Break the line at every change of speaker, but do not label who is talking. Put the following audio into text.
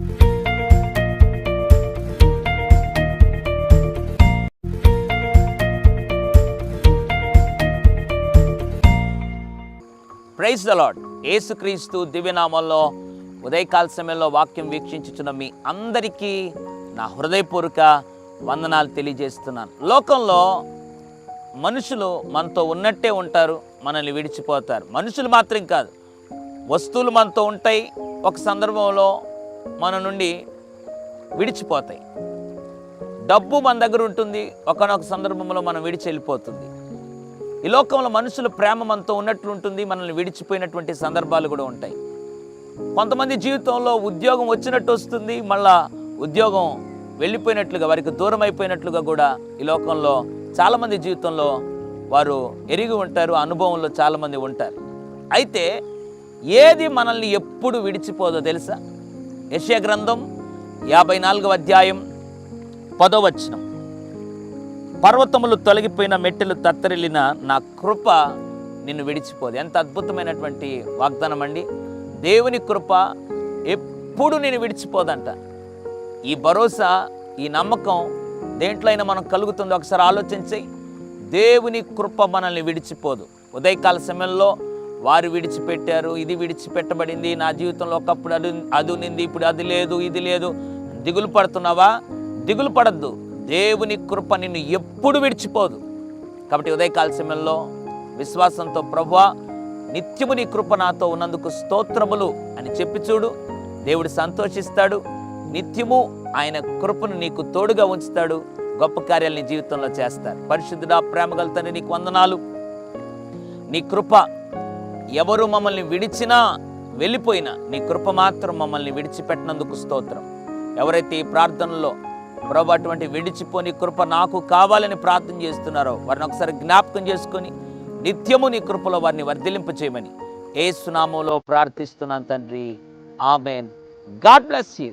Praise the lord. యేసుక్రీస్తు దివ్యనామంలో ఉదయకాల సమయంలో వాక్యం వీక్షించుచున్న మీ అందరికీ నా హృదయపూర్వక వందనాలు తెలియజేస్తున్నాను. లోకంలో మనుషులు మనతో ఉన్నట్టే ఉంటారు, మనల్ని విడిచిపోతారు. మనుషులు మాత్రం కాదు, వస్తువులు మనతో ఉంటాయి, ఒక సందర్భంలో మన నుండి విడిచిపోతాయి. డబ్బు మన దగ్గర ఉంటుంది, ఒకనొక సందర్భంలో మనం విడిచి వెళ్ళిపోతుంది. ఈ లోకంలో మనుషుల ప్రేమ మనతో ఉన్నట్లు ఉంటుంది, మనల్ని విడిచిపోయినటువంటి సందర్భాలు కూడా ఉంటాయి. కొంతమంది జీవితంలో ఉద్యోగం వచ్చినట్టు వస్తుంది, మళ్ళా ఉద్యోగం వెళ్ళిపోయినట్లుగా, వారికి దూరం అయిపోయినట్లుగా కూడా ఈ లోకంలో చాలామంది జీవితంలో వారు ఎరిగి ఉంటారు, అనుభవంలో చాలామంది ఉంటారు. అయితే ఏది మనల్ని ఎప్పుడు విడిచిపోదో తెలుసా? యెషయా గ్రంథం 54వ అధ్యాయం 10వ వచనం. పర్వతములు తొలగిపోయిన, మెట్టెలు తత్తరిల్లిన నా కృప నిన్ను విడిచిపోదు. ఎంత అద్భుతమైనటువంటి వాగ్దానం అండి. దేవుని కృప ఎప్పుడు నేను విడిచిపోదంట. ఈ భరోసా, ఈ నమ్మకం దేంట్లో అయినా మనం కలుగుతుందో ఒకసారి ఆలోచించి. దేవుని కృప మనల్ని విడిచిపోదు. ఉదయకాల సమయంలో వారు విడిచిపెట్టారు, ఇది విడిచిపెట్టబడింది, నా జీవితంలో ఒకప్పుడు అది ఉన్నింది, ఇప్పుడు అది లేదు, ఇది లేదు. దిగులు పడుతున్నావా? దిగులు పడద్దు. దేవుని కృప నిన్ను ఎప్పుడు విడిచిపోదు. కాబట్టి ఉదయకాల సమయంలో విశ్వాసంతో, ప్రభువా నిత్యము నీ కృప నాతో ఉన్నందుకు స్తోత్రములు అని చెప్పి చూడు. దేవుడు సంతోషిస్తాడు. నిత్యము ఆయన కృపను నీకు తోడుగా ఉంచుతాడు. గొప్ప కార్యాలు నీ జీవితంలో చేస్తాడు. పరిశుద్ధుడా, ప్రేమగల తండ్రి, నీకు వందనాలు. నీ కృప ఎవరు మమ్మల్ని విడిచినా, వెళ్ళిపోయినా, నీ కృప మాత్రం మమ్మల్ని విడిచిపెట్టినందుకు స్తోత్రం. ఎవరైతే ఈ ప్రార్థనలో ప్రభు అటువంటి విడిచిపోని కృప నాకు కావాలని ప్రార్థన చేస్తున్నారో వారిని ఒకసారి జ్ఞాపకం చేసుకొని నిత్యము నీ కృపలో వారిని వర్ధిలింప చేయమని యేసు నామములో ప్రార్థిస్తున్నాను తండ్రి. ఆమేన్. God bless you.